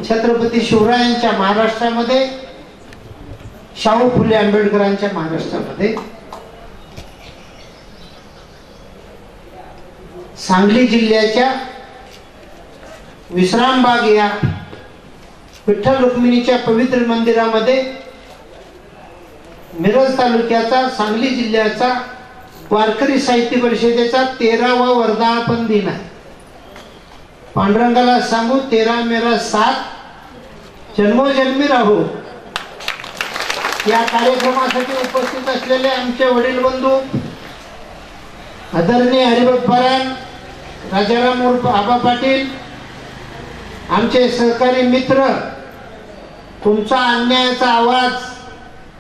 छत्रपती शिवरायांच्या महाराष्ट्रामध्ये, शाहू फुले आंबेडकरांच्या महाराष्ट्रामध्ये सांगली जिल्ह्याच्या विश्रामबाग या विठ्ठल रुक्मिणीच्या पवित्र मंदिरामध्ये मिरज तालुक्याचा, सांगली जिल्ह्याचा वारकरी साहित्य परिषदेचा 13वा वर्धापन दिन आहे. पांडुरंगाला सांगू 13 मेरा 7 जन्मोजन्मी राहू. या कार्यक्रमासाठी उपस्थित असलेले आमचे वडील बंधू आदरणीय हरिभक्तपरायण राजाराम उर्फ आबा पाटील, आमचे सहकारी मित्र, तुमचा अन्यायाचा आवाज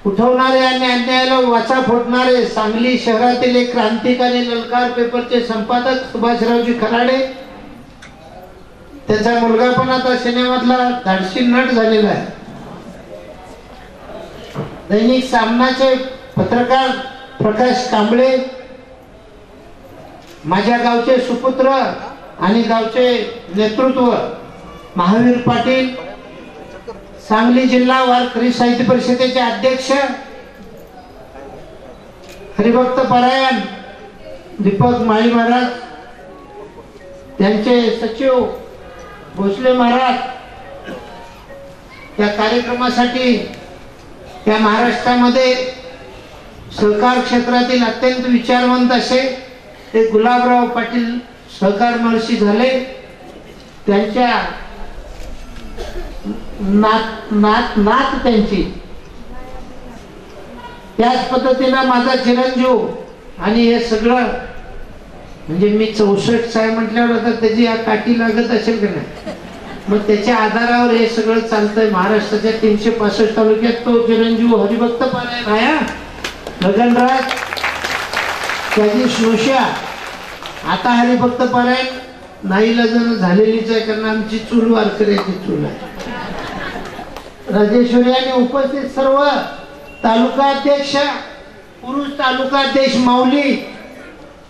उठवणारे आणि अन्यायाला वाचा फोडणारे सांगली शहरातील एक क्रांतिकारी ललकार पेपरचे संपादक सुभाषरावजी खराडे, त्यांचा मुलगा पण आता सिनेमातला धाडसी नट झालेला आहे. दैनिक सामनाचे पत्रकार प्रकाश कांबळे, माझ्या गावचे सुपुत्र आणि गावचे नेतृत्व महावीर पाटील, सांगली जिल्हा वारकरी साहित्य परिषदेचे अध्यक्ष हरिभक्तपरायण दीपक माळी महाराज, त्यांचे सचिव भोसले महाराज, या कार्यक्रमासाठी या महाराष्ट्रामध्ये सहकार क्षेत्रातील अत्यंत विचारवंत असे ते गुलाबराव पाटील सहकार महर्षी झाले. त्यांच्या नात त्यांची, त्याच पद्धतीने माझा चिरंजीव, आणि हे सगळं म्हणजे मी 64 आहे म्हटल्यावर आता त्याची या काठी लागत असेल का नाही, मग त्याच्या आधारावर हे सगळं चालतंय. महाराष्ट्राच्या 365 तालुक्यात तो चिरंजीव हरिभक्तपरायण आहे. गगनराज त्याची श्रोषा आता हरिभक्तपरायण नाईलाजानं झालेलीच आहे, कारण आमची चूल वारकऱ्याची चूल आहे. राजेश्वरी आणि उपस्थित सर्व तालुकाध्यक्ष, पुरुष तालुकाध्यक्ष, माऊली,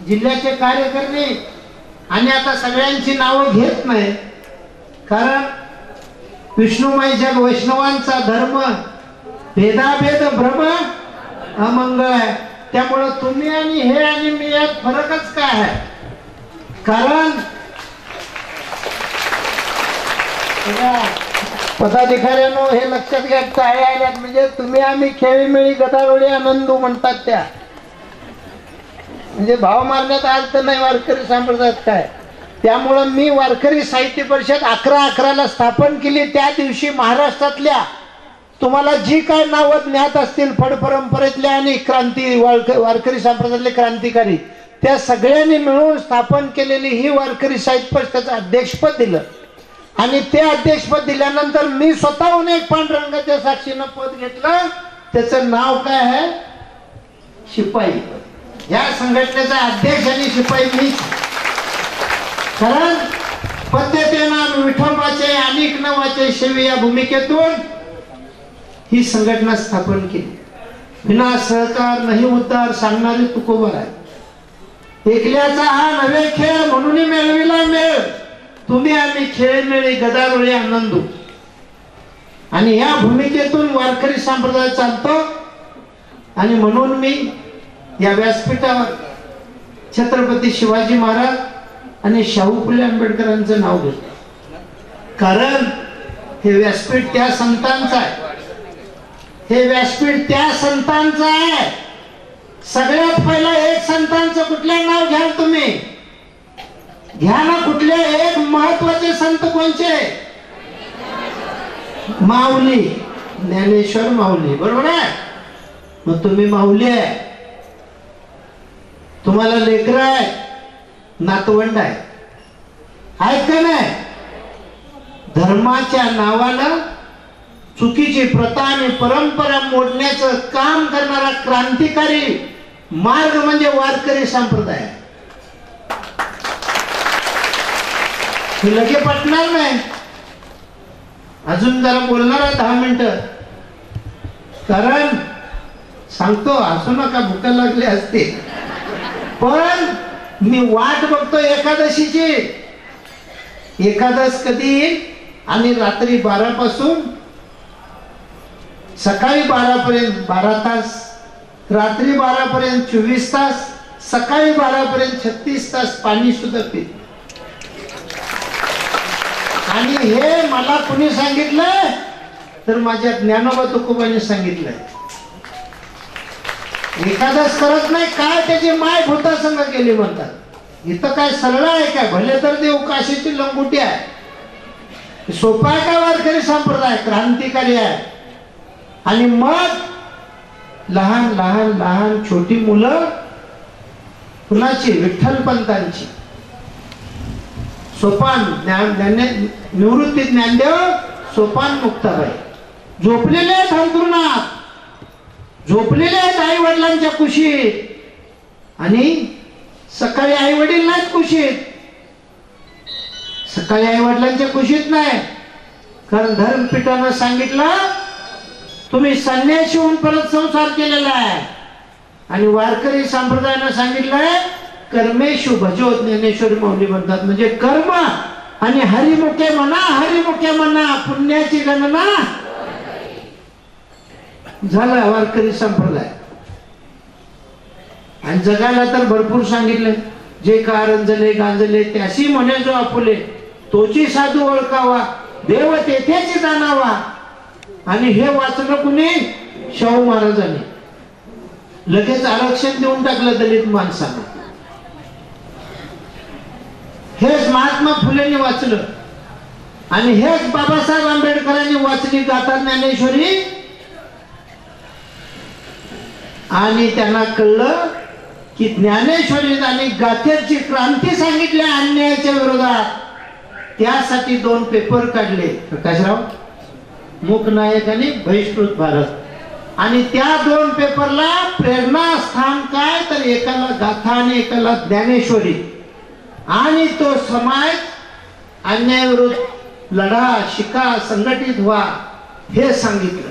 जिल्ह्याचे कार्यकर्ते, आणि आता सगळ्यांची नावं घेत नाही कारण विष्णुमाईच्या वैष्णवांचा धर्म भेदाभेद भ्रम अमंगळ आहे. त्यामुळं तुम्ही आणि हे आणि मी यात फरकच काय आहे, कारण पदाधिकाऱ्यांनो हे लक्षात घ्या, काय आल्यात म्हणजे तुम्ही आम्ही खेळीमेळी गदारोळी आनंदू म्हणतात त्या, म्हणजे भाव मारण्यात आलं तर नाही वारकरी संप्रदायात काय. त्यामुळं मी वारकरी साहित्य परिषद 11/11 स्थापन केली. त्या दिवशी महाराष्ट्रातल्या तुम्हाला जी काय नावं ज्ञात असतील फड परंपरेतल्या आणि वारकरी संप्रदायातले क्रांतिकारी, त्या सगळ्यांनी मिळून स्थापन केलेली ही वारकरी साहित्य परिषदेचं अध्यक्षपद दिलं. आणि ते अध्यक्षपद दिल्यानंतर मी स्वतःहून एक पांडुरंगाच्या साक्षीनं पद घेतलं. त्याचं नाव काय आहे? शिपाई. या संघटनेचा अध्यक्ष आणि शिपाई मी. कारण पद्धतीनं विठोबाचे अनेक नावाचे सेवे या भूमिकेतून ही संघटना स्थापन केली. विना सहकार नाही उद्धार सांगणारे तुकोबर आहे. एकल्याचा हा नवे खेळ म्हणून मिळविला मेळ, तुम्ही आम्ही खेळमेळी गदारोळी आनंदू. आणि या भूमिकेतून वारकरी संप्रदाय चालतो. आणि म्हणून मी या व्यासपीठावर छत्रपती शिवाजी महाराज आणि शाहू फुले आंबेडकरांचं नाव घेतो, कारण हे व्यासपीठ त्या संतांचं आहे. हे व्यासपीठ त्या संतांचं आहे. सगळ्यात पहिला एक संतांचं कुठलं नाव घ्याल तुम्ही? घ्या ना, कुठले एक महत्वाचे संत कोणचे? माऊली, ज्ञानेश्वर माऊली, बरोबर आहे. मग तुम्ही माऊली आहे, तुम्हाला लेकरं आहे, नातवंड आहे, आहेत का नाही? धर्माच्या नावानं चुकीची प्रथा आणि परंपरा मोडण्याचं काम करणारा क्रांतिकारी मार्ग म्हणजे वारकरी संप्रदाय. हे लगे पटणार नाही. अजून जरा बोलणार आहे 10 मिनिटं, कारण सांगतो, असू नका, भूका लागली असते. पण मी वाट बघतो एकादशीची. एकादश कधी येईल? आणि रात्री 12 पासून सकाळी 12 पर्यंत 12 तास, रात्री 12 पर्यंत 24 तास, सकाळी 12 पर्यंत 36 तास पाणी सुद्धा पित. आणि हे मला कोणी सांगितलं तर माझ्या ज्ञानोबा तुकोबांनी सांगितलंय. एखादाच करत नाही काय त्याची माय भूतासंग केली म्हणतात. इथं काय सरळ आहे काय? भले तर देव काशीची लंगोटी आहे. सोपा आहे का वारकरी संप्रदाय? क्रांतिकारी आहे. आणि मग लहान लहान लहान छोटी मुलं कुणाची? विठ्ठलपंतांची. सोपान निवृत्ती ज्ञानदेव, सोपान मुक्ताबाई झोपलेले आहेत अंथरुणात, झोपलेले आहेत आई वडिलांच्या कुशीत. आणि सकाळी आई वडील नाहीत कुशीत, सकाळी आई वडिलांच्या कुशीत नाही. कारण धर्मपीठानं सांगितलं तुम्ही संन्यासी होऊन परत संसार केलेला आहे. आणि वारकरी संप्रदायानं सांगितलंय कर्मेशु भजो. ज्ञानेश्वरी माऊली म्हणतात म्हणजे कर्म आणि हरिमुखे म्हणा, हरिमुखे म्हणा, पुण्याची गणना झाला वारकरी संप्रदाय. आणि जगाला तर भरपूर सांगितले, जे कारंजले गांजले त्याशी म्हणे जो आपुले, तोची साधू ओळखावा, देव तेथेच जाणावा. आणि हे वाचलं कुणी? शाहू महाराजांनी. लगेच आरक्षण देऊन टाकलं दलित माणसांना. हेच महात्मा फुलेंनी वाचलं. आणि हेच बाबासाहेब आंबेडकरांनी वाचली गाथा ज्ञानेश्वरी. आणि त्यांना कळलं की ज्ञानेश्वरी आणि गाथेची क्रांती सांगितली अन्यायाच्या विरोधात. त्यासाठी 2 पेपर काढले, प्रकाशराव मूकनायक आणि बहिष्कृत भारत. आणि त्या 2 पेपरला प्रेरणास्थान काय तर एकाला गाथा आणि एकाला ज्ञानेश्वरी. आणि तो समाज अन्यायाविरुद्ध लढा, शिका, संघटित व्हा हे सांगितलं.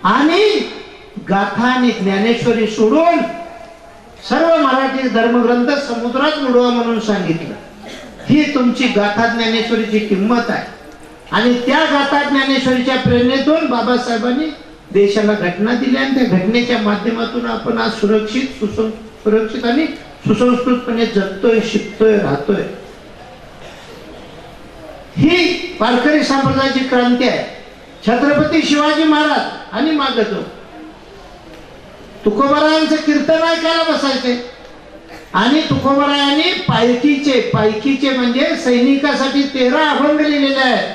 आणि गाथा आणि ज्ञानेश्वरी सोडून सर्व मराठी धर्मग्रंथ समुद्रात बुडवा म्हणून सांगितलं. ही तुमची गाथा ज्ञानेश्वरीची किंमत आहे. आणि त्या गाथा ज्ञानेश्वरीच्या प्रेरणेतून बाबासाहेबांनी देशाला घटना दिल्या. आणि त्या घटनेच्या माध्यमातून आपण आज सुरक्षित आणि सुसंस्कृतपणे जगतोय, शिकतोय, राहतोय. ही वारकरी संप्रदायाची क्रांती आहे. छत्रपती शिवाजी महाराज आणि मागतो तुकोबारायांचं कीर्तन ऐकायला बसायचे. आणि तुकोबारायांनी पायकीचे म्हणजे सैनिकासाठी 13 अभंग लिहिलेले आहेत.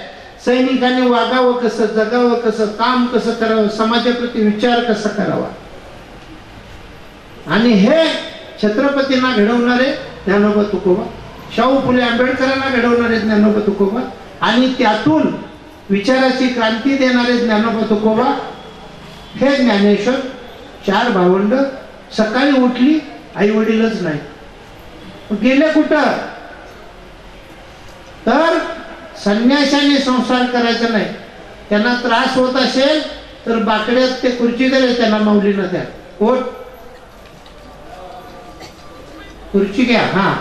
सैनिकांनी वागावं कसं, जगावं कसं, काम कसं करावं, समाजाप्रती विचार कसा करावा. आणि हे छत्रपतींना घडवणारे ज्ञानोबा तुकोबा, शाहू फुले आंबेडकरांना घडवणारे ज्ञानोबा तुकोबा, आणि त्यातून विचाराची क्रांती देणारे ज्ञानोबा तुकोबा. हे ज्ञानेश्वर 4 भावंड. सकाळी उठली, आई वडीलच नाही, गेले कुठं? तर संन्याशाने संसार करायचा नाही. त्यांना त्रास होत असेल तर बाकड्यात ते खुर्ची दिले त्यांना माऊलीनं, द्या कोट खुर्ची घ्या. हा,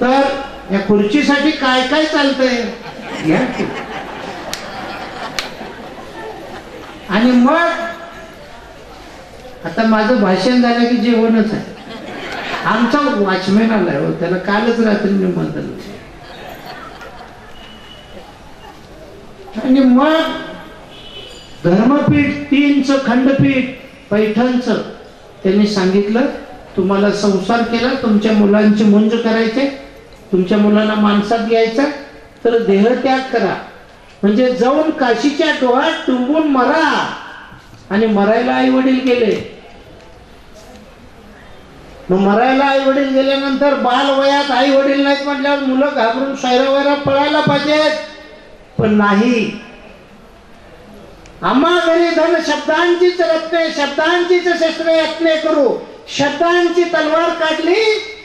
तर या खुर्चीसाठी काय काय चालतंय घ्या. आणि मग आता माझं भाषण झालं की जेवणच आहे. आमचा वॉचमॅन आलाय, त्याला कालच रात्री निमंत्रण. आणि मग धर्मपीठ 3चं खंडपीठ पैठणचं त्यांनी सांगितलं तुम्हाला संसार केला, तुमच्या मुलांची मुंज करायचे, तुमच्या मुलांना माणसात घ्यायचं तर देहत्याग करा. म्हणजे जाऊन काशीच्या डोहात टुंबून मरा. आणि मरायला आई वडील गेले. मग मरायला आई वडील गेल्यानंतर बाल वयात आई वडील नाहीत म्हटल्यावर मुलं घाबरून शहरावैरा पळायला पाहिजेत. पण नाही, आम्हा घरी धन शब्दांचीच रत्ने, शब्दांचीच शस्त्रे यत्ने करू. शब्दांची तलवार काढली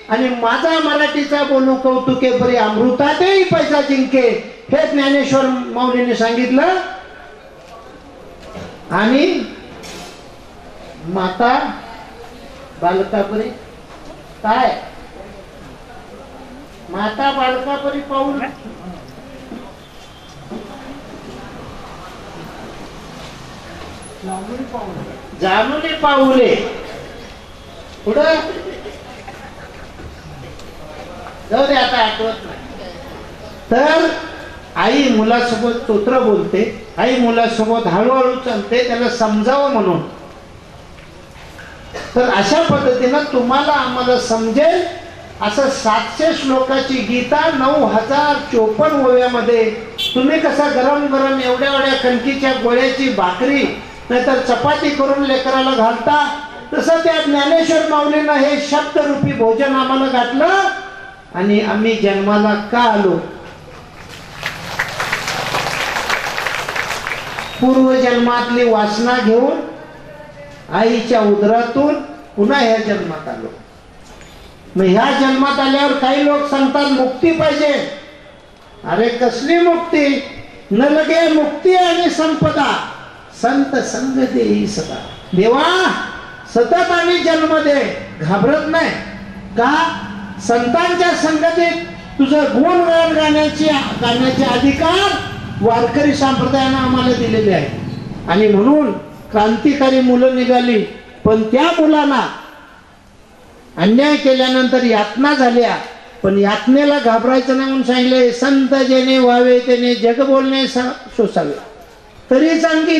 आणि माझा मराठीचा बोलू कौतुके परी अमृतातही पैसा जिंके. हे ज्ञानेश्वर माऊलीने सांगितलं. आणि माता बालकापरी काय, माता बालकापरी पाऊल जाणून पाऊले पुढं जाऊ दे, आता आठवत नाही. तर आई मुलासोबत स्तोत्र बोलते, आई मुलासोबत हळूहळू चालते, त्याला समजावं म्हणून. तर अशा पद्धतीनं तुम्हाला आम्हाला समजेल असं 700 श्लोकाची गीता 9054 ओव्यामध्ये तुम्ही कसा गरम गरम एवढ्या एवढ्या कणकीच्या गोळ्याची भाकरी नाहीतर चपाती करून लेकराला घालता, तसं त्या ज्ञानेश्वर माऊलीनं हे शब्दरूपी भोजन आम्हाला घातलं. आणि आम्ही जन्माला का आलो? पूर्वजन्मातली वासना घेऊन आईच्या उदरातून पुन्हा ह्या जन्मात आलो. मग ह्या जन्मात आल्यावर काही लोक सांगतात मुक्ती पाहिजे. अरे कसली मुक्ती? न लगे मुक्ती आणि संपदा संत संग देई सदा. देवा सतत आम्ही जन्म दे, घाबरत नाही का? संतांच्या संगतीत तुझं गुणगान गाण्याचे अधिकार वारकरी संप्रदायानं आम्हाला दिलेले आहे. आणि म्हणून क्रांतिकारी मुलं निघाली, पण त्या मुलांना अन्याय केल्यानंतर यातना झाल्या, पण यातनेला घाबरायचं नाही म्हणून सांगितले, संत जेणे व्हावे त्याने जग बोलणे सोसावे. तरी सांगी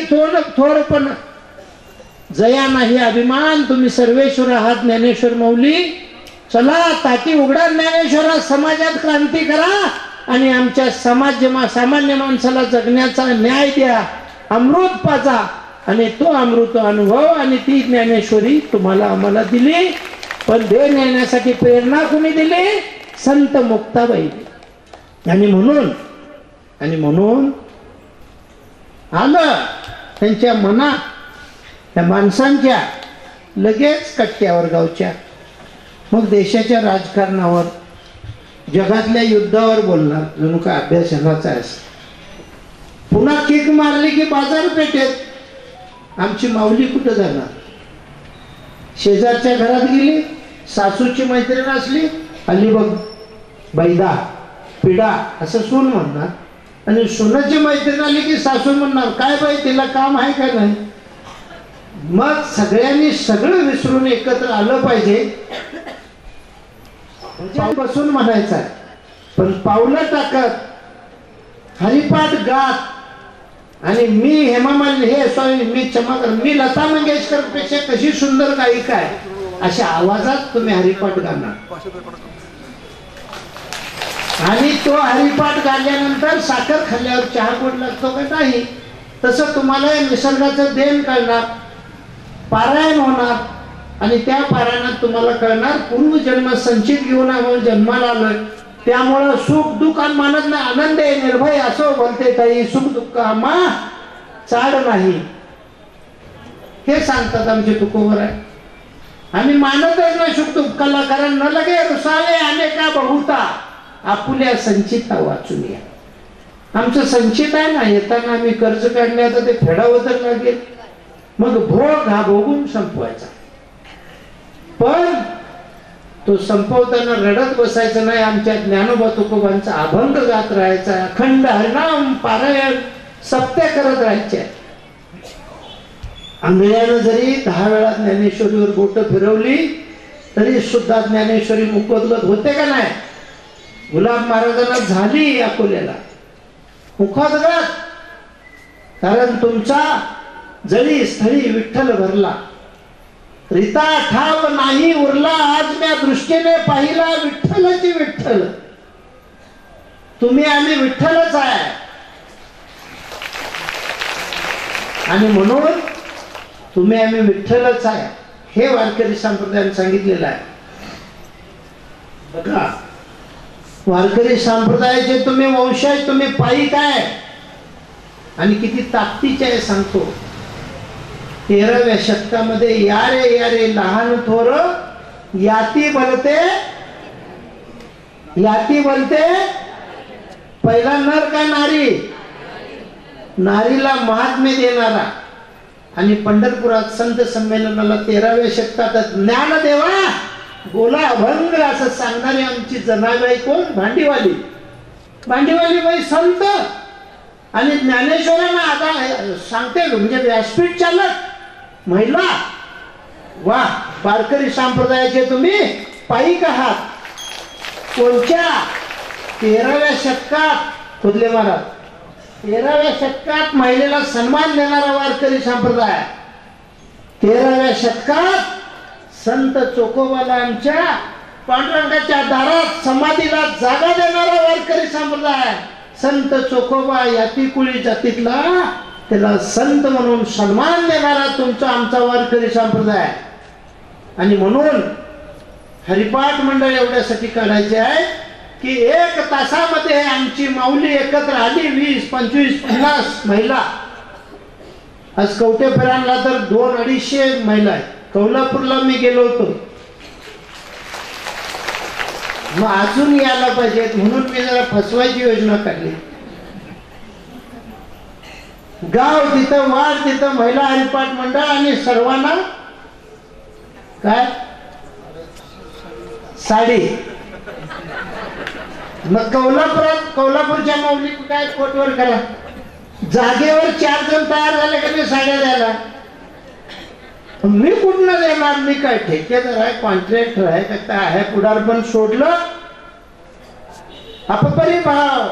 थोर पण जया नाही अभिमान, तुम्ही सर्वेश्वर आहात ज्ञानेश्वर माऊली. चला ताटी उघडा ज्ञानेश्वरा, समाजात क्रांती करा आणि आमच्या सामान्य माणसाला जगण्याचा न्याय द्या, अमृत पाजा. आणि तो अमृत अनुभव आणि ती ज्ञानेश्वरी तुम्हाला आम्हाला दिली. पण देह नेण्यासाठी प्रेरणा कोणी दिली? संत मुक्ताबाई. आणि म्हणून आलं त्यांच्या मनात, त्या माणसांच्या लगेच कट्ट्यावर गावच्या, मग देशाच्या राजकारणावर, जगातल्या युद्धावर बोलणार. जणू का अभ्यासनाचा आहे. पुन्हा किक मारली की बाजारपेठेत आमची माऊली कुठं जाणार? शेजारच्या घरात गेली, सासूची मैत्रीण असली, आली बघ बैदा पिडा असं सून म्हणणार. आणि सुनाची मैत्रीण आली की सासू म्हणणार, काय बाई तिला काम आहे का नाही? मग सगळ्यांनी सगळं विसरून एकत्र आलं पाहिजे. बसून म्हणायचं आहे, पण पावलं टाकत हरिपाठ गात आणि मी हेमामालिनी हे सॉरी मी चमक मी लता मंगेशकर पेक्षा कशी सुंदर गायिका आहे अशा आवाजात तुम्ही हरिपाठ गाणार. आणि तो हरिपाठ गाल्यानंतर साखर खाल्ल्यावर चहा गोड लागतो का नाही, तसं तुम्हाला निसर्गाचं देण कळणार, पारायण होणार. आणि त्या पारायणात तुम्हाला कळणार पूर्वजन्म संचित घेऊन आम्हाला जन्माला आलोय. त्यामुळं सुख दुःख मानत नाही, आनंद आहे निर्भय असो बोलते ताई, सुख दुःख आम्हा चाड नाही हे सांगतात आमचे तुकोबर आहे. आम्ही मानतच नाही सुख दुःखाला, कारण न लगे रुसावे अनेका बहुता आपुल्या संचिता वाचून या. आमचं संचित आहे ना, येताना आम्ही कर्ज काढले तर ते फेडावं तर लागेल. मग भोग हा भोगून संपवायचा, पण तो संपवताना रडत बसायचं नाही. आमच्या ज्ञानोबा तुकोबांचा अभंग गात राहायचा, अखंड हरिनाम पारायण सत्य करत राहायचे. आंधळ्यानं जरी 10 वेळा ज्ञानेश्वरीवर बोट फिरवली तरी सुद्धा ज्ञानेश्वरी मुखोद्गत होते का नाही? गुलाब महाराजांना झाली अकोल्याला मुखोद्गत, कारण तुमचा जळी स्थळी विठ्ठल भरला. रीता ठाव नाही उरला आज म्या दृष्टीने पाहिला विठ्ठलची विठ्ठल. तुम्ही आम्ही विठ्ठलच आहे. आणि म्हणून तुम्ही आम्ही विठ्ठलच आहे हे वारकरी संप्रदायाने सांगितलेलं आहे. बघा वारकरी संप्रदायाचे तुम्ही वंशज, तुम्ही पायिक आहे आणि किती ताकदीचे आहे सांगतो. 13व्या शतकामध्ये यारे लहान थोर याती बोलते पहिला नर का नारी? नारीला महात्म्य देणारा. आणि पंढरपुरात संत संमेलनाला 13व्या शतकात ज्ञानदेवा बोला अभंग असं सांगणारी आमची जनाबाई कोण? भांडीवाली बाई संत. आणि ज्ञानेश्वरांना आता सांगते म्हणजे व्यासपीठ चालक महिला, वा वारकरी संप्रदायाचे तुम्ही पाईक आहात. कोणत्या 13व्या शतकात खुदले महाराज 13व्या शतकात महिलेला सन्मान देणारा वारकरी संप्रदाय, 13व्या शतकात संत चोखोबाला आमच्या पांडुरंगाच्या दारात समाधीला जागा देणारा वारकरी संप्रदाय, संत चोखोबा यातीकुळी जातीतला त्याला संत म्हणून सन्मान देणारा तुमचा आमचा वारकरी संप्रदाय. आणि म्हणून हरिपाठ मंडळ एवढ्यासाठी काढायचे आहे की 1 तासामध्ये आमची माऊली एकत्र आली. 20, 25, 50 महिला. आज कवठे फिरांना तर 200-250 महिला आहेत. कोल्हापूरला मी गेलो होतो, मग अजून यायला पाहिजेत म्हणून मी जरा फसवायची योजना काढली. गाव तिथं, वाढ तिथं, महिला हरिपाठ मंडळ आणि सर्वांना काय साडी. मग कोल्हापूरच्या माऊली काय कोटवर करा, जागेवर 4 जण तयार झाले का ते साड्या द्यायला. मी कुठनं देणार, मी काय ठेकेदार आहे, कॉन्ट्रॅक्टर आहे का काय आहे. पुढारपण सोडलं, अपपरी भाव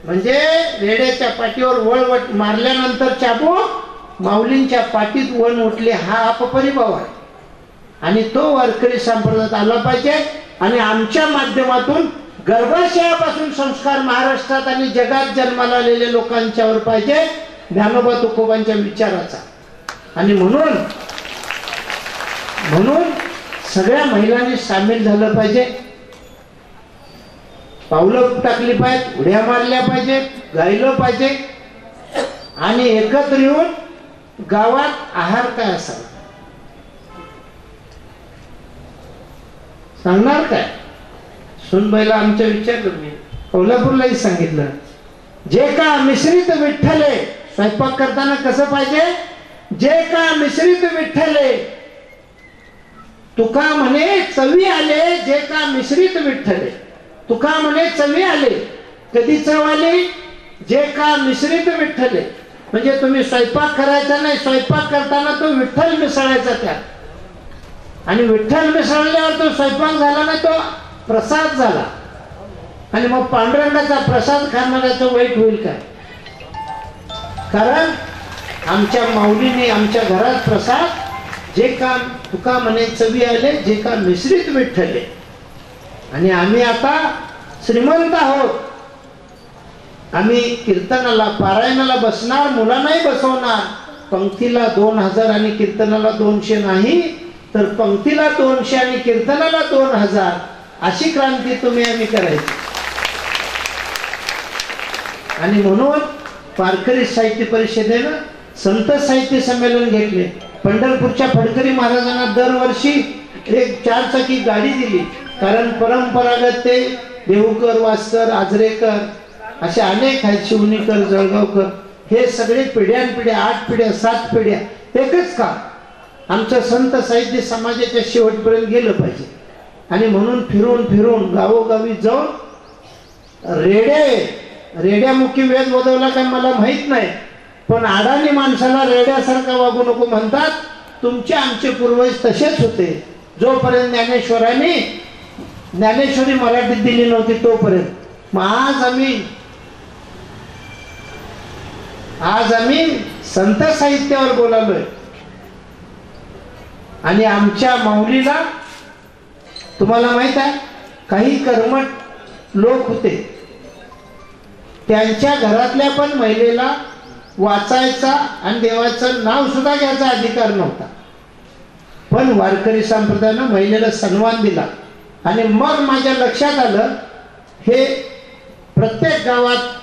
म्हणजे रेड्याच्या पाठीवर वळ मारल्यानंतर चाबूक माऊलींच्या पाठीत वण उठले, हा अपपरी भाव आहे. आणि तो वारकरी संप्रदायात आला पाहिजे. आणि आमच्या माध्यमातून गर्भाशयापासून संस्कार महाराष्ट्रात आणि जगात जन्माला आलेल्या लोकांच्यावर पाहिजे, ज्ञानोबा तुकोबांच्या विचाराचा. आणि म्हणून सगळ्या महिलांनी सामील झालं पाहिजे, पावलं टाकली पाहिजेत, उड्या मारल्या पाहिजेत, गायलं पाहिजे. आणि एकत्र येऊन गावात आहार काय असावा सांगणार काय. सुनबाईला आमच्या विचारलं, मी कोल्हापूरलाही सांगितलं, जे का मिश्रित विठ्ठले, स्वयंपाक करताना कसं पाहिजे, जे का मिश्रित विठ्ठले तुका म्हणे चवी आले, जे का मिश्रित विठ्ठले तुका म्हणे चवी आले. कधी चव आली, जे का मिश्रित विठ्ठले म्हणजे तुम्ही स्वयंपाक करायचा नाही, स्वयंपाक करताना तो विठ्ठल मिसळायचा त्यात. आणि विठ्ठल मिसळल्यावर तो स्वयंपाक झाला नाही, तो प्रसाद झाला. आणि मग पांडुरंगाचा प्रसाद खाणाऱ्याचं वाईट होईल काय. कारण आमच्या माऊलीने आमच्या घरात प्रसाद, जे का तुका म्हणे चवी आले, जे का मिश्रित विठ्ठले. आणि आम्ही आता श्रीमंत आहोत. आम्ही कीर्तनाला पारायणाला बसणार, मुलांनाही बसवणार. पंक्तीला 2000 आणि कीर्तनाला 200 नाही, तर पंक्तीला 200 आणि कीर्तनाला 2000 अशी क्रांती तुम्ही आम्ही करायची. आणि म्हणून वारकरी साहित्य परिषदेनं संत साहित्य संमेलन घेतले. पंढरपूरच्या फडकरी महाराजांना दरवर्षी एक 4 चाकी गाडी दिली. कारण परंपरागत ते देहूकर, वासकर, आजरेकर असे अनेक आहेत, शिवणीकर, जळगावकर, हे सगळे पिढ्यानपिढ्या, 8 पिढ्या 7 पिढ्या एकच काम. आमचं संत साहित्य समाजाच्या शेवटपर्यंत गेलं पाहिजे. आणि म्हणून फिरून गावोगावी जाऊन रेड्यामुखी वेद वदवला काय मला माहित नाही, पण अडाणी माणसाला रेड्यासारखा वागू नको म्हणतात. तुमचे आमचे पूर्वज तसेच होते. जोपर्यंत ज्ञानेश्वरी मराठीत दिली नव्हती तोपर्यंत. मग आज आम्ही संत साहित्यावर बोलालोय. आणि आमच्या माऊलीला तुम्हाला माहित आहे, काही कर्मठ लोक होते, त्यांच्या घरातल्या पण महिलेला वाचायचा आणि देवाचं नाव सुद्धा घ्यायचा अधिकार नव्हता. पण वारकरी संप्रदायानं महिलेला सन्मान दिला. आणि मग माझ्या लक्षात आलं, हे प्रत्येक गावात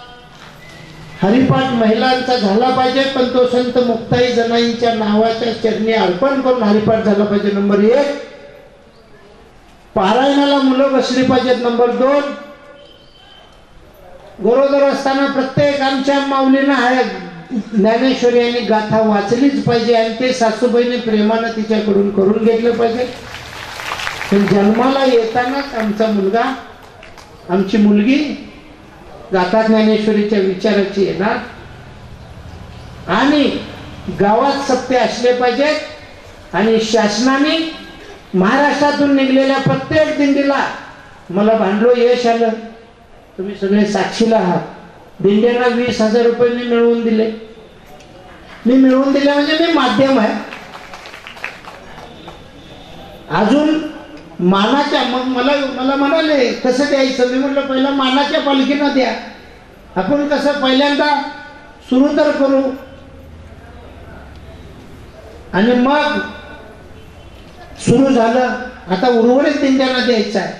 हरिपाठ महिलांचा झाला पाहिजे, पण तो संत मुक्ताई जनाईंच्या नावाच्या चरणी अर्पण करून हरिपाठ झाला पाहिजे. नंबर 1. पारायणाला मुलं बसली पाहिजेत. नंबर 2. गरोदर असताना प्रत्येक आमच्या माऊलीनं ज्ञानेश्वरी आणि गाथा वाचलीच पाहिजे. आणि ते सासूबाईने प्रेमानं तिच्याकडून करून घेतलं पाहिजे. पण जन्माला येतानाच आमचा मुलगा, आमची मुलगी गाथा ज्ञानेश्वरीच्या विचाराची येणार आणि गावात सत्य असले पाहिजेत आणि शासनाने महाराष्ट्रातून निघलेल्या प्रत्येक दिंडीला मला भांडलो यश आलं, तुम्ही सगळे साक्षीला आहात। दिंड्यांना 20,000 रुपये मी मिळवून दिले, म्हणजे मी माध्यम आहे। अजून मानाच्या मग मला म्हणाले कसं द्यायचं, मी म्हटलं पहिला मानाच्या पालखीनं द्या, आपण कसं पहिल्यांदा सुरू तर करू आणि मग सुरू झालं। आता उर्वरित दिंड्यांना द्यायचं आहे,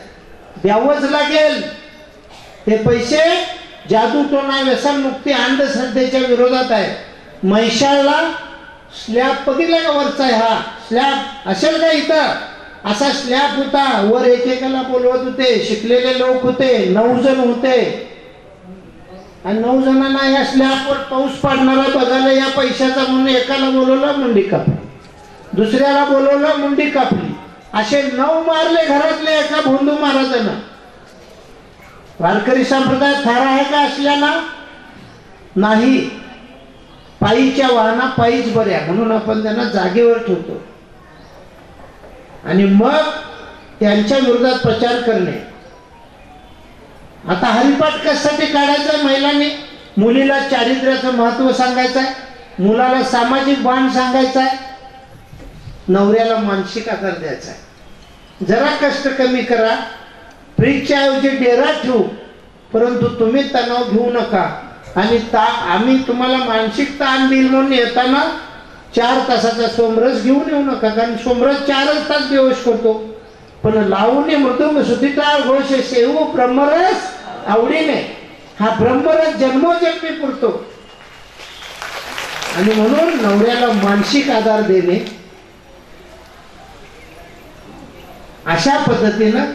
द्यावंच लागेल। ते पैसे जादूटोणा व्यसनमुक्ती अंधश्रद्धेच्या विरोधात आहे। म्हैसाळला स्लॅब बघितला का वरचा आहे, हा स्लॅब असेल का इथं, असा स्लॅब होता, वर एकेकाला बोलवत होते, शिकलेले लोक होते, 9 जण होते आणि 9 जणांना या स्लॅबवर पाऊस पडणारा बघायला या पैशाचा म्हणून एकाला बोलवलं मुंडी कापली, दुसऱ्याला बोलवलं मुंडी कापली, असे 9 मारले घरातले एका भोंदू महाराजांना। वारकरी संप्रदाय थारा आहे का असल्याना नाही, पायीच्या वाहना पायीच बऱ्या म्हणून आपण त्यांना जागेवर ठेवतो आणि मग त्यांच्या विरोधात प्रचार करणे। आता हरिपाठ कशासाठी काढायचा महिलांनी, मुलीला चारित्र्याचं महत्व सांगायचं आहे, मुलाला सामाजिक बाण सांगायचा आहे, नवऱ्याला मानसिक आधार द्यायचा आहे। जरा कष्ट कमी करा, फ्रीजच्या ऐवजी डेरा ठेवू, परंतु तुम्ही तणाव घेऊ नका आणि आम्ही तुम्हाला मानसिक ताण देईल म्हणून येताना 4 तासाचा सोमरस घेऊन येऊ नका, कारण सोमरस 4च तास बेहोश करतो, पण लावून मृदुंग सुधिता घोष सेवू ब्रह्मरस आवडीने, हा ब्रह्मरस जन्मोजन्मी पुरतो। आणि म्हणून नवऱ्याला मानसिक आधार देणे, अशा पद्धतीनं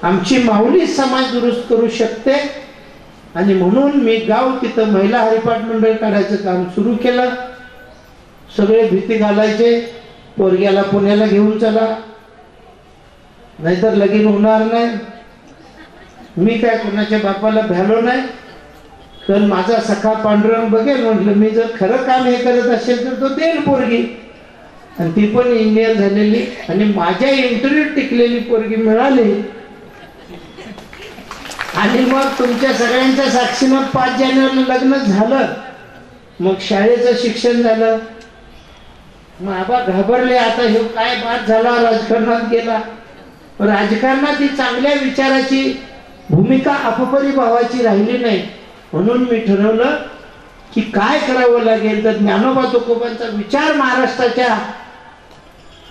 आमची माऊली समाज दुरुस्त करू शकते। आणि म्हणून मी गाव तिथं महिला हरिपाठ मंडळ काढायचं काम सुरू केलं। सगळे भीती घालायचे, पोरग्याला पुण्याला घेऊन चला नाहीतर लगीन होणार नाही। मी काय कोणाच्या बापाला भ्यालो नाही, तर माझा सखा पांडुरंग बघेल, म्हटलं मी जर खरं काम हे करत असेल तर तो देईल पोरगी, आणि ती पण इंजिनियर झालेली आणि माझ्या इंटरव्ह्यू टिकलेली पोरगी मिळाली। आणि मग तुमच्या सगळ्यांच्या साक्षीनं 5 जानेवारीला लग्न झालं, मग शाळेचं शिक्षण झालं, मग आबा घाबरले, आता हे काय बाद झाला, राजकारणात गेला। राजकारणात ही चांगल्या विचाराची भूमिका अपरिभावाची राहिली नाही, म्हणून मी ठरवलं की काय करावं लागेल, तर ज्ञानोबा तुकोबांचा विचार महाराष्ट्राच्या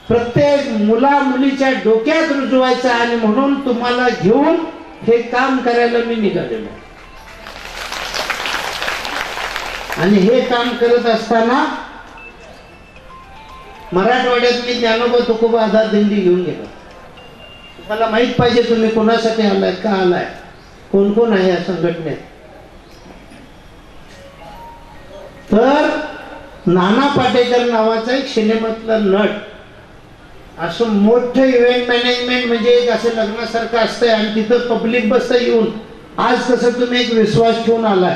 प्रत्येक मुला मुलीच्या डोक्यात रुजवायचा आणि म्हणून तुम्हाला घेऊन हे काम करायला मी निघालेलो। आणि हे काम करत असताना मराठवाड्यात मी ज्ञानोबा तुकोबा आधार दिंडी घेऊन गेलो। तुम्हाला माहित पाहिजे तुम्ही कोणासाठी आलाय, का आलाय, कोण कोण आहे या संघटनेत। तर नाना पाटेकर नावाचा एक सिनेमातला नट, असं मोठं इव्हेंट मॅनेजमेंट म्हणजे एक असं लग्नासारखं असतंय आणि तिथं पब्लिक बसतं येऊन, आज कसं तुम्ही एक विश्वास ठेवून आलाय,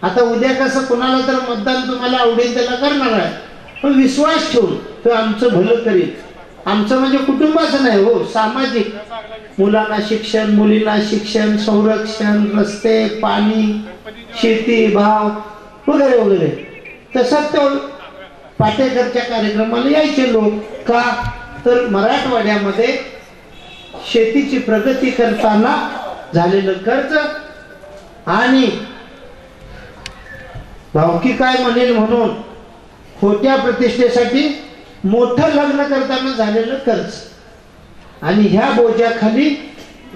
आता उद्या कसं कोणाला तर मतदान तुम्हाला आवडेल त्याला करणार आहे, पण विश्वास ठेवून तो आमचं भलं करील। आमचं म्हणजे कुटुंबाचं नाही हो, सामाजिक, मुलांना शिक्षण, मुलींना शिक्षण, संरक्षण, रस्ते, पाणी, शेती, भाव वगैरे वगैरे। तसंच तो पाटेकरच्या कार्यक्रमाला यायचे लोक, का तर मराठवाड्यामध्ये शेतीची प्रगती करताना झालेलं कर्ज आणि भावकी काय म्हणेल म्हणून खोट्या प्रतिष्ठेसाठी मोठं लग्न करताना झालेलं कर्ज, आणि ह्या बोजाखाली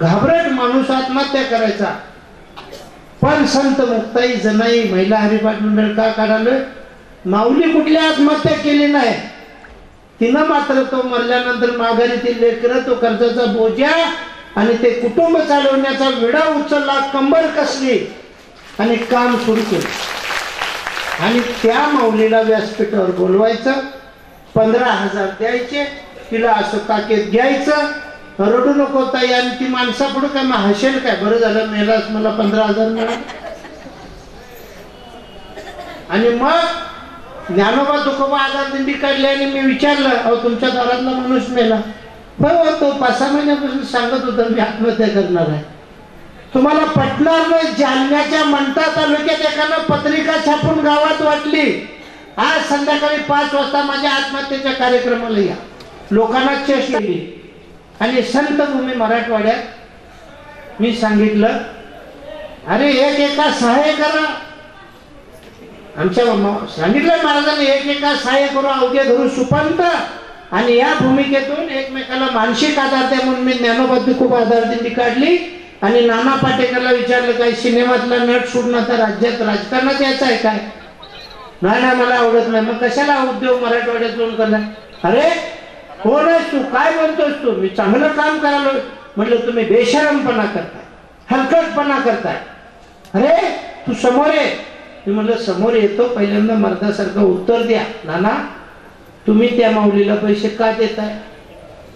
घाबरट माणूस आत्महत्या करायचा। पण संत मुक्ताई जनाई महिला हरिपाठ मंडळ का काढालं, माऊली कुठली आत्महत्या केली नाही, तिनं मात्र तो मरल्यानंतर माघारी ती लेकरं, तो कर्जाचा बोजा आणि ते कुटुंब चालवण्याचा विडा उचलला, कंबर कसली आणि काम सुरू केलं। आणि त्या माऊलीला व्यासपीठावर बोलवायचं, 15,000 द्यायचे, तिला असं ताकेत घ्यायचं रडू नको ताई, आणि ती माणसा पुढे काय मग हसेल काय, बरं झालं मेलास मला 15,000 मिळाले. आणि मग ज्ञानोबा तुकोबा आधार दिंडी काढली आणि मी विचारलं, अहो तुमच्या दारातला माणूस मेला. हो, तो 5-6 महिन्यापासून सांगत होता मी आत्महत्या करणार आहे. तुम्हाला पटणार नाही, जालन्याच्या मंठा तालुक्यात एकानं पत्रिका छापून गावात वाटली, आज संध्याकाळी 5 वाजता माझ्या आत्महत्येच्या कार्यक्रमाला या. लोकांना चेष्ट केली. आणि संत भूमी मराठवाड्यात मी सांगितलं, अरे एका सहाय्य करा. आमच्या सांगितलं महाराजांनी, एका सहाय्य करू, अवघे धरू सुपंत. आणि या भूमिकेतून एकमेकाला मानसिक आधार द्या म्हणून मी ज्ञानोबा खूप आधार दिंडी काढली. आणि नाना पाटेकरला विचारलं, काही सिनेमातला नट सोडणं तर राज्यात राजकारणात यायचं आहे काय? नाही, मला आवडत नाही. मग कशाला उद्योग मराठवाड्यात जाऊन करणार? अरे कोण आहेस तू, काय बोलतोस तू? मी चांगलं काम करायला. म्हटलं तुम्ही बेशरमपणा करताय, हलकटपणा करताय. अरे तू समोर ये. मी म्हटलं समोर येतो, पहिल्यांदा मर्दासारखं उत्तर द्या. नाना तुम्ही त्या माऊलीला पैसे का देताय?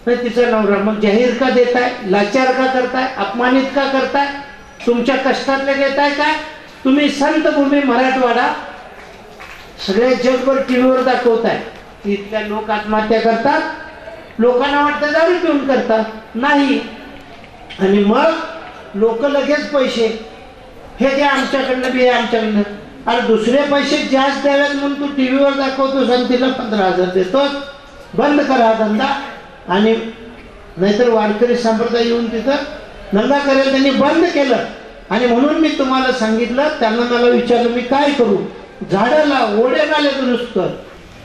नाही तिचा नवरा. मग जाहीर का देताय? लाचार का करताय? अपमानित का करताय? तुमच्या कष्टातले देताय काय? तुम्ही संत भूमी मराठवाडा सगळ्या जगभर टीव्हीवर दाखवताय की इथल्या लोक आत्महत्या करतात, लोकांना वाटतं दारू पिऊन करतात. नाही. आणि मग लोक लगेच पैसे हे जे आमच्याकडनं बी आमच्याकडनं. अरे दुसरे पैसे जास्त द्यावेत म्हणून तू टीव्हीवर दाखवतोस आणि तिला 15,000 देतोस. बंद करा धंदा. आणि नाहीतर वारकरी संप्रदाय येऊन तिथं दंगा करेल. त्यांनी बंद केलं. आणि म्हणून मी तुम्हाला सांगितलं, त्यांना मला विचारलं मी काय करू? झाडाला ओढे नाले दुरुस्त कर.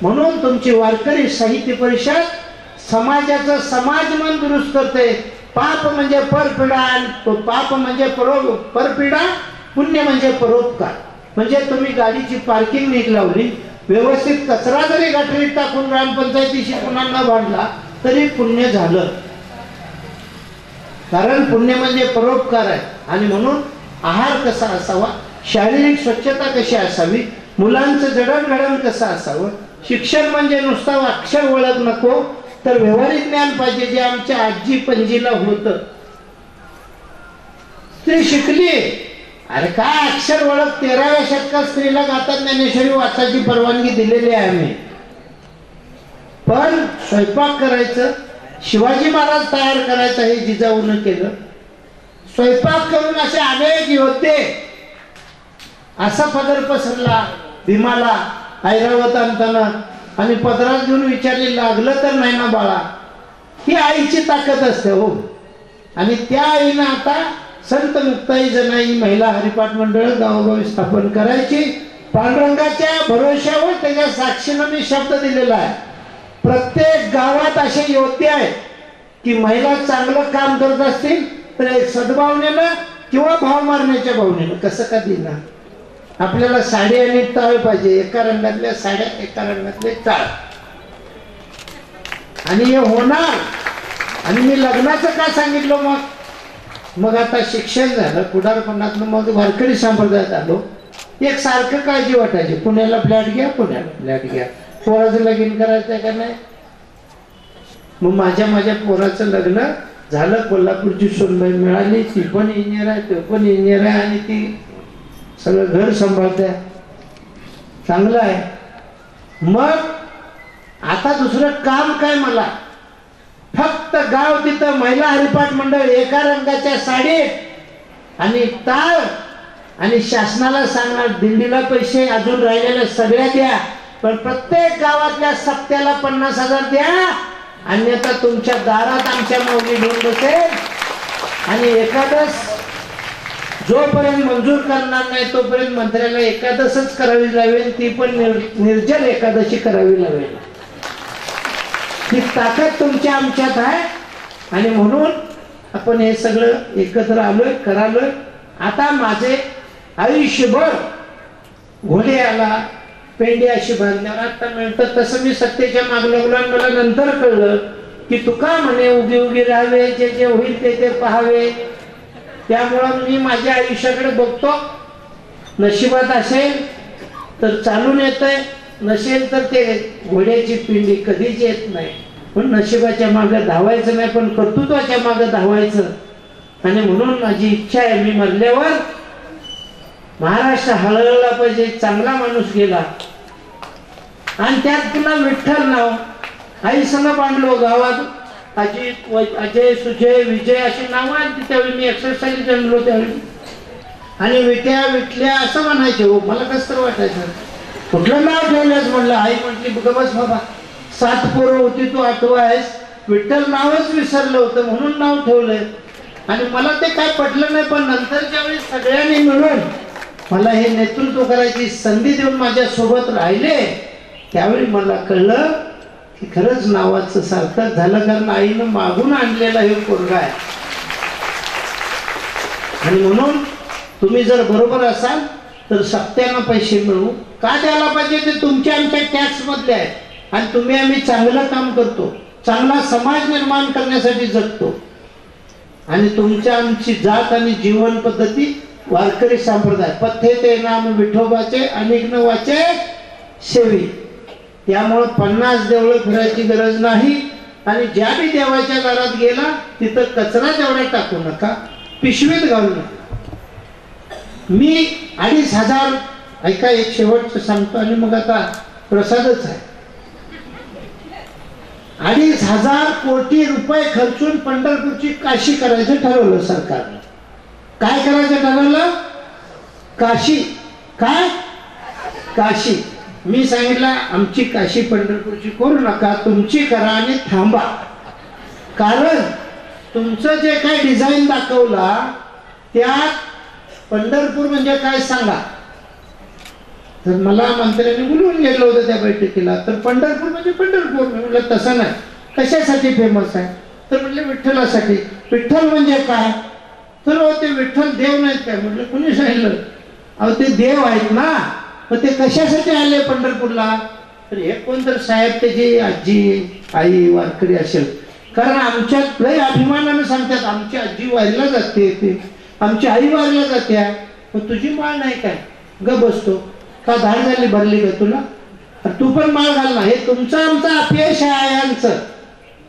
म्हणून तुमची वारकरी साहित्य परिषद समाजाचं समाज मन दुरुस्त करते. पाप म्हणजे परपीडा, पाप म्हणजे परपीडा, पुण्य म्हणजे परोपकार. म्हणजे तुम्ही गाडीची पार्किंग नीट लावली, व्यवस्थित कचरा जरी गटरीत टाकून ग्रामपंचायतीशी पुन्हा न भांडला तरी पुण्य झालं. कारण पुण्य म्हणजे परोपकार आहे. आणि म्हणून आहार कसा असावा, शारीरिक स्वच्छता कशी असावी, मुलांचं जडणघडण कसं असावं, शिक्षण म्हणजे नुसता अक्षर ओळख नको तर व्यवहारिक ज्ञान पाहिजे, जे आमच्या आजी पणजीला होतं. स्त्री शिकली, अरे काय अक्षर ओळख, 13व्या शतकात स्त्रीला गाता ज्ञानेश्वरी वाचायची परवानगी दिलेली आहे आम्ही. पण स्वयंपाक करायचं, शिवाजी महाराज तयार करायचं हे जिजाऊनं केलं. स्वयंपाक करून असे अनेक योद्धे, असा पदर पसरला भीमाला ऐरावत आणताना. आणि पदरात घेऊन विचारले, लागलं तर नाही ना बाळा? ही आईची ताकद असते हो. आणि त्या आईनं आता संत मुक्ताई जनाई महिला हरिपाठ मंडळ गावोगावी स्थापन करायची. पांडुरंगाच्या भरोश्यावर त्याच्या साक्षीनं मी शब्द दिलेला आहे. प्रत्येक गावात असे योद्धे आहेत की महिला चांगलं काम करत असतील तर एक सद्भावनेनं किंवा भाव मारण्याच्या भावनेनं. कसं का देणार? आपल्याला साडी आणि टाळ पाहिजे, एका रंगातल्या साड्या, एका रंगातले टाळ. आणि हे होणार. आणि मी लग्नाचं का सांगितलं? मग आता शिक्षण झालं, पुढारपणातनं मग वारकरी संप्रदायात आलो. एक सारखं काळजी वाटायची, पुण्याला फ्लॅट घ्या, पुण्याला फ्लॅट घ्या. पोराचं लगीन करायचं का नाही? मग माझ्या पोराचं लग्न झालं. कोल्हापूरची सोनबाई मिळाली, ती पण इंजिनियर आहे, तो पण इंजिनियर आहे. आणि ती सगळं घर सांभाळते, चांगलं आहे. मग आता दुसरं काम काय मला? फक्त गाव तिथं महिला हरिपाठ मंडळ, एका रंगाच्या साडीत आणि टाळ. आणि शासनाला सांगणार दिंडीला पैसे अजून राहिलेल्या सगळ्या द्या, पण प्रत्येक गावातल्या सप्त्याला 50,000 द्या, अन्यथा तुमच्या दारात आमच्या माऊली घेऊन बसेल. आणि एकादश जोपर्यंत मंजूर करणार नाही तोपर्यंत मंत्र्याला एकादशच करावी लागेल, ती पण निर्जल एकादशी करावी लागेल. ही ताकद तुमच्या आमच्यात आहे. आणि म्हणून आपण हे सगळं एकत्र आलोय, करालोय. आता माझे आयुष्यभर घोडे आला, पेंडी अशी बांधल्यावर आता मिळतं तसं मी सत्तेच्या माग लागलो. आणि मला नंतर कळलं की तुका म्हणे उगी उगी राहावे, जे जे होईल ते ते पाहावे. त्यामुळं मी माझ्या आयुष्याकडे बघतो. नशिबात असेल तर चालून येतंय, नसेल तर ते घोड्याची पिंडी कधीच येत नाही. पण नशिबाच्या मागे धावायचं नाही, पण कर्तृत्वाच्या मागे धावायचं. आणि म्हणून माझी इच्छा आहे, मी मरल्यावर महाराष्ट्र हळहळला पाहिजे. चांगला माणूस गेला आणि त्यात पुन्हा विठ्ठल नाव. आई संग बांधलो गावात. अजित, अजय, सुजय, विजय अशी नावं आहेत. त्यावेळी मी 61 जन्मलो त्यावेळी. आणि विट्या विठल्या असं म्हणायचे. हो, मला कसं तर वाटायचं, कुठलं नाव ठेवलंस म्हणलं. आई म्हटली बस बाबा, 7 पोरं होती, तू 8वा आहेस. विठ्ठल नावच विसरलं होतं म्हणून नाव ठेवलंय. आणि मला ते काय पटलं नाही. पण नंतरच्या वेळी सगळ्यांनी मिळून मला हे नेतृत्व करायची संधी देऊन माझ्या सोबत राहिले. त्यावेळी मला कळलं की खरंच नावाचं सार्थक झालं, कारण आईनं मागून आणलेला हे पोरगा आहे. आणि म्हणून तुम्ही जर बरोबर असाल तर सत्यानं पैसे मिळू. का द्यायला पाहिजे ते तुमच्या आमच्या टॅक्स मधले आहे. आणि तुम्ही आम्ही चांगलं काम करतो, चांगला समाज निर्माण करण्यासाठी जगतो. आणि तुमच्या आमची जात आणि जीवन पद्धती वारकरी संप्रदाय. पथ्ये ते नाम विठोबाचे अनेक न वाचे सेवी. त्यामुळे 50 देवळं फिरायची गरज नाही. आणि ज्या बी देवाच्या दारात गेला तिथं कचरा तेवढा टाकू नका, पिशवीत घालू नका. मी 2500, ऐका एक शेवटचं सांगतो आणि मग आता प्रसादच आहे. 2500 कोटी रुपये खर्चून पंढरपूरची काशी करायचं ठरवलं सरकारनं. काय करायचं ठरवलं? काशी. काय? काशी. मी सांगितलं आमची काशी पंढरपूरची करू नका, तुमची करा आणि थांबा. कारण तुमचं जे काय डिझाईन दाखवला त्यात पंढरपूर म्हणजे काय सांगा. तर मला मंत्र्यांनी बोलवून गेलं होतं त्या बैठकीला. तर पंढरपूर म्हणजे पंढरपूर. मी म्हटलं तसं नाही, कशासाठी फेमस आहे? तर म्हटलं विठ्ठलासाठी. विठ्ठल म्हणजे काय? तर हो ते विठ्ठल देव नाहीत काय? म्हटलं कुणी सांगितलं? अहो ते देव आहेत ना, मग ते कशासाठी आले पंढरपूरला? तर हे कोण तर साहेब, त्याची आजी आई वारकरी असेल. कारण आमच्यात लय अभिमानानं सांगतात आमची आजी वारीला जाते, आमची आई वारीला जाते. मग तुझी माळ नाही काय? ग बसतो का? धाड झाली भरली का तुला? तू पण माळ घाल ना. हे तुमचं आमचं अपयश आहे. यांचं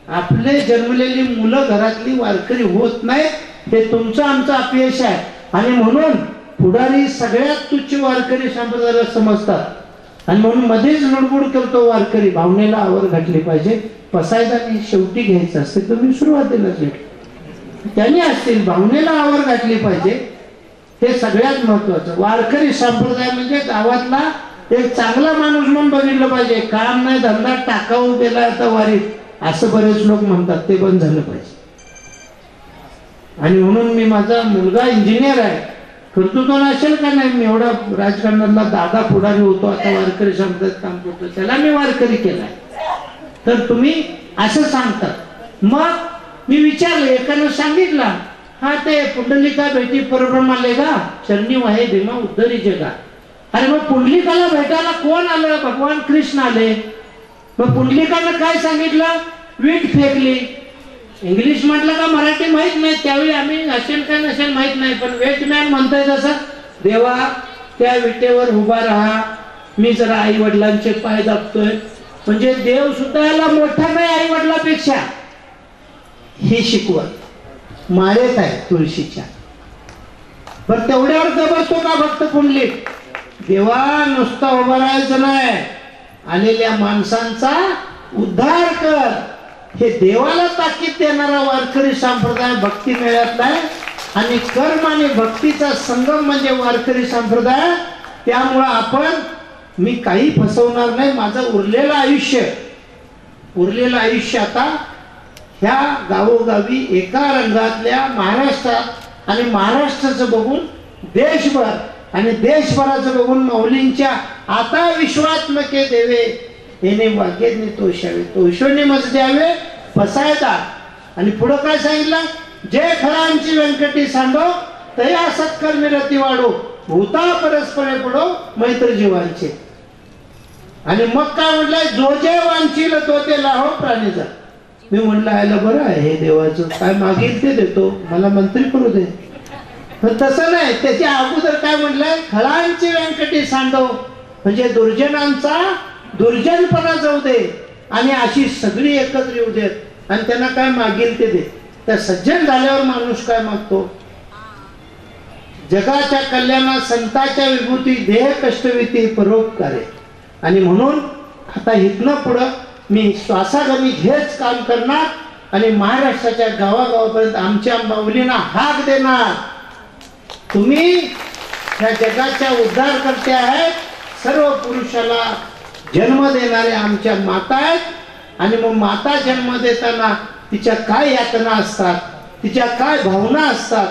आपले जन्मलेली मुलं घरातली वारकरी होत नाही, हे तुमचं आमचं अपयश आहे. आणि म्हणून पुढारी सगळ्यात तुच्छ वारकरी संप्रदायाला समजतात. आणि म्हणून मध्येच लुडबुड करतो वारकरी. भावनेला आवर घातली पाहिजे. पसायदानी शेवटी घ्यायचं असते, तुम्ही सुरुवातीलाच त्यांनी असतील. भावनेला आवर घातली पाहिजे, हे सगळ्यात महत्वाचं. वारकरी संप्रदाय म्हणजे गावातला एक चांगला माणूस म्हणून बघितलं पाहिजे. काम नाही धंदा टाकाऊ केला आता वारीत, असं बरेच लोक म्हणतात, ते बंद झालं पाहिजे. आणि म्हणून मी, माझा मुलगा इंजिनियर आहे, कर्तृत्व असेल का नाही, मी एवढा राजकारणातला दादा पुढारी होतो, आता वारकरी संप्रदायात काम करतो, त्याला मी वारकरी केलाय. तर तुम्ही असं सांगतात. मग मी विचारलं, एकानं सांगितलं हा ते पुंडलिका भेटी परब्रह्मा लेगा चरणी वाहे भीमा उद्धरी जगा. अरे मग पुंडलिकाला भेटायला कोण आलं? भगवान कृष्ण आले. मग पुंडलिकानं काय सांगितलं? वीट फेकली. इंग्लिश म्हटलं का मराठी माहित नाही त्यावेळी, आम्ही असेल का नसेल माहित नाही, पण वेटमॅन म्हणतोय तसं, देवा त्या विटेवर उभा राहा, मी जरा आई वडिलांचे पाय दाबतोय. म्हणजे देव सुद्धा याला मोठा नाही आई वडिलांपेक्षा. ही शिकवत माळेत आहे तुळशीच्या. बरं तेवढ्यावर जबरतो का भक्त पुंडलिक? देवा नुसता उभा राहायचं नाही, आलेल्या माणसांचा उद्धार कर. हे देवाला ताकीद देणारा वारकरी संप्रदाय भक्ती मेळ्यातला आहे. आणि कर्म आणि भक्तीचा संगम म्हणजे वारकरी संप्रदाय. त्यामुळं आपण, मी काही फसवणार नाही. माझं उरलेलं आयुष्य आता ह्या गावोगावी एका रंगातल्या महाराष्ट्रात, आणि महाराष्ट्राचं बघून देशभर, आणि देशभराचं बघून माऊलींच्या आता विश्वात्मके देवे येणे भाग्यज्ञ तोषावे, तोषणे मज द्यावे फसायदा. आणि पुढं काय सांगितलं? जय खरांची व्यंकटी सांडो तया सत्कर्मी रती वाढो, भूता परस्परे पुढो मैत्र जीवांचे. आणि मग काय म्हटलंय? जो जे वांछील तो ते लाहो प्राणीचा. मी म्हणलं आयला बरं आहे हे देवाचं, काय मागेल ते देतो, मला मंत्री करू दे. पण तसं नाही. त्याच्या अगोदर काय म्हटलंय? खळांची व्यंकटी सांडव, म्हणजे दुर्जनांचा दुर्जनपणा जाऊ दे, आणि अशी सगळी एकत्र येऊ देत आणि त्यांना काय मागेल ते दे. त्या सज्जन झाल्यावर माणूस काय मागतो? जगाच्या कल्याणात संतांच्या विभूती देह कष्टविती परोपकारे. आणि म्हणून आता इथनं पुढं मी श्वासागणिक हेच काम करणार आणि महाराष्ट्राच्या गावागावापर्यंत आमच्या माऊलींना हाक देणार. तुम्ही ह्या जगाच्या उद्धारकर्त्या आहेत, सर्व पुरुषाला जन्म देणारे आमच्या माता आहेत. आणि मग माता जन्म देताना तिच्या काय यातना असतात, तिच्या काय भावना असतात,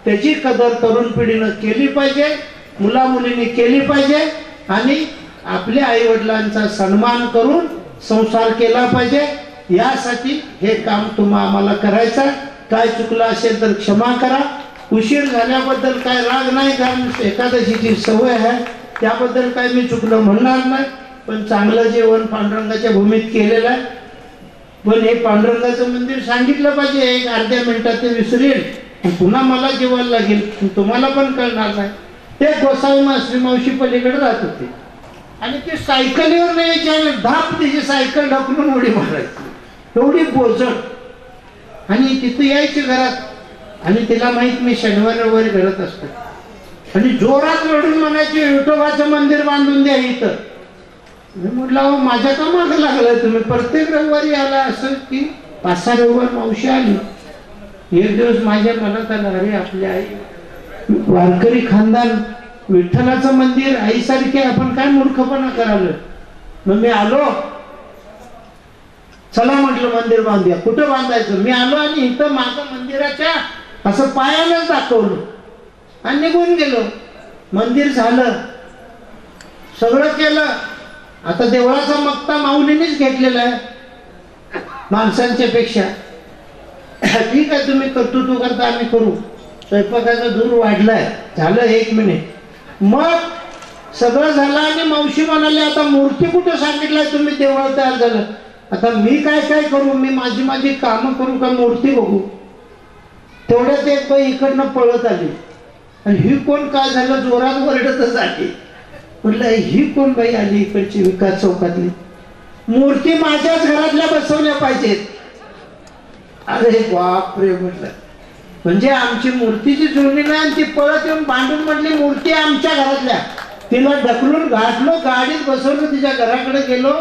त्याची कदर तरुण पिढीनं केली पाहिजे, मुला मुलींनी केली पाहिजे. आणि आपल्या आई वडिलांचा सन्मान करून संसार केला पाहिजे. यासाठी हे काम आम्हाला करायचं. काय चुकलं असेल तर क्षमा करा. उशीर झाल्याबद्दल काय राग नाही, कारण एकादशीची सवय आहे, त्याबद्दल काय मी चुकलं म्हणणार नाही. पण चांगलं जेवण पांडुरंगाच्या भूमीत केलेलं आहे. पण हे पांडुरंगाचं मंदिर सांगितलं पाहिजे, एक अर्ध्या मिनिटात ते विसरेल, पुन्हा मला जेवायला लागेल, तुम्हाला पण कळणार नाही. ते गोसावी श्री मावशी पलीकडे राहत होते आणि ते सायकलीवर न्यायचे आणि धाप तिची सायकल ढकलून उडी मारायची, एवढी बोजड. आणि तिथं यायची घरात आणि तिला माहित मी शनिवार रविवारी घरात असतो आणि जोरात रडून म्हणायचे विठोबाचं मंदिर बांधून द्या इथं. मी म्हटलं अहो माझ्या का मागं लागलाय तुम्ही, प्रत्येक रविवारी आला. असं की 5-6 रविवार मावशी आली. एक दिवस माझ्या मनात आलं, अरे आपली आई वारकरी खानदान, विठ्ठलाचं मंदिर आईसारखे आपण काय मूर्खपणा करायला. मग मी आलो, चला म्हटलं मंदिर बांधूया. कुठं बांधायचं? मी आलो आणि इथं माझं मंदिराच्या असं पायानंच दाखवलं आणि निघून गेलो. मंदिर झालं, सगळं केलं. आता देवळाचा मक्ता माऊलीनेच घेतलेला आहे माणसांच्या पेक्षा. ठीक आहे तुम्ही कर्तृत्व करता, आम्ही करू. स्वयंपाकाचा धूर वाढलाय, झालं 1 मिनिट. मग सगळं झालं आणि मावशी म्हणाले आता मूर्ती कुठं सांगितलंय तुम्ही, देवळ तयार झालं. आता मी काय काय करू, मी माझी कामं करू का मूर्ती बघू. तेवढ्यात एक बाई इकडनं पळत आली आणि ही कोण, काय झालं, जोरात ओरडतच आली. म्हटलं ही कोण बाई आली इकडची विकास चौकातली, मूर्ती माझ्याच घरातल्या बसवल्या पाहिजेत. अरे बापरे म्हटलं, म्हणजे आमची मूर्तीची जुळणी नाही. ती पळत येऊन भांडून म्हटली मूर्ती आमच्या घरातल्या. तिला ढकलून घातलो, गाडीत बसवलं, तिच्या घराकडे गेलो.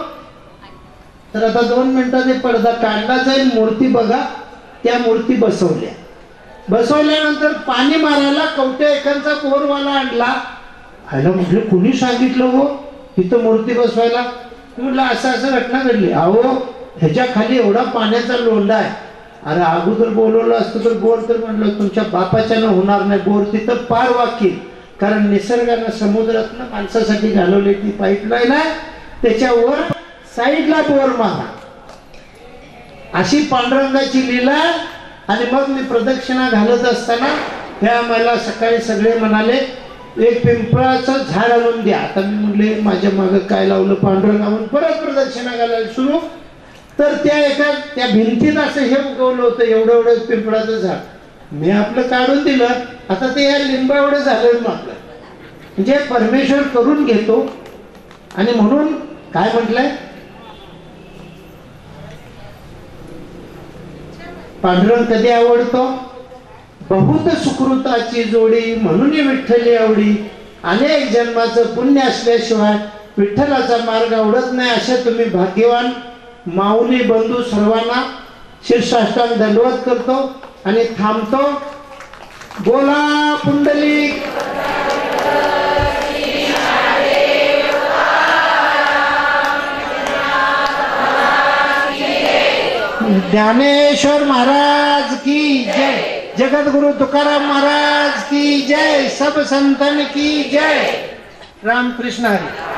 तर आता 2 मिनिटात पडदा काढला जाईल, मूर्ती बघा. त्या मूर्ती बसवल्या. बसवल्यानंतर पाणी मारायला कवटे एकांचा बोरवाला आणला. आयला म्हटलं कुणी सांगितलं हो इथं मूर्ती बसवायला. म्हटलं असं घटना घडली. अहो ह्याच्या खाली एवढा पाण्याचा लोंढा आहे. अरे अगोदर बोलवलं असतं तर बोर, तर म्हटलं तुमच्या बापाच्यानं होणार नाही, बोर तिथं पार वाकील. कारण निसर्गानं समुद्रातनं माणसासाठी घालवली ती पाईपलाईन आहे, त्याच्यावर साईडला बोर मारा. अशी पांडुरंगाची लीला. आणि मग मी प्रदक्षिणा घालत असताना ह्या मला सकाळी सगळे म्हणाले एक पिंपळाचं झाड आणून द्या. आता मी म्हटले माझ्या मागं काय लावलं पांडुरंगा, म्हणून परत प्रदक्षिणा घालायला सुरू. तर त्या भिंतीत असं हे उगवलं होतं, एवढं पिंपळाचं झाड. मी आपलं काढून दिलं. आता ते या लिंबा एवढं झालं आपलं, म्हणजे परमेश्वर करून घेतो. आणि म्हणून काय म्हटलंय, पांडुरंग कधी आवडतो, बहुत सुकृताची जोडी म्हणून विठ्ठली आवडी. अनेक जन्माचं पुण्य असल्याशिवाय विठ्ठलाचा मार्ग आवडत नाही. असे तुम्ही भाग्यवान माऊली बंधू सर्वांना शीर्षाष्टांग दंडवत करतो आणि थांबतो. बोला पुंडलिक ज्ञानेश्वर महाराज की जय, जगद्गुरु तुकाराम महाराज की जय, सब संतन की जय. रामकृष्ण हरी.